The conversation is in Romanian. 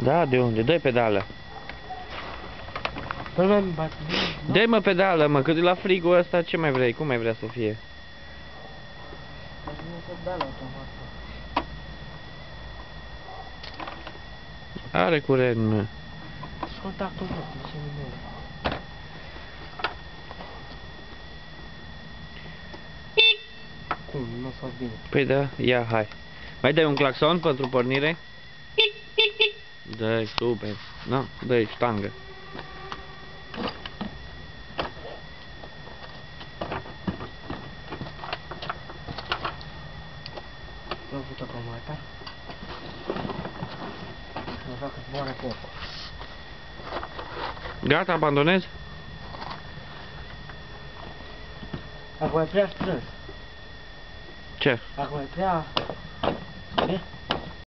Da, de unde? Dă-i pedală. Dă-i-mă pedală, mă, că de la frigul ăsta ce mai vrei? Cum mai vrea să fie? Are curent, mă. Contactul meu, de ce nu merge? Cum? Nu s-a bine. Păi da, ia, hai. Mai dai un claxon pentru pornire? Dă-i, super. Nu, dă-i ștangă. Nu am făcut acum asta. Nu vreau că zboară copul. Gata, abandonez? Acum e prea strâns. Ce? Acum e prea...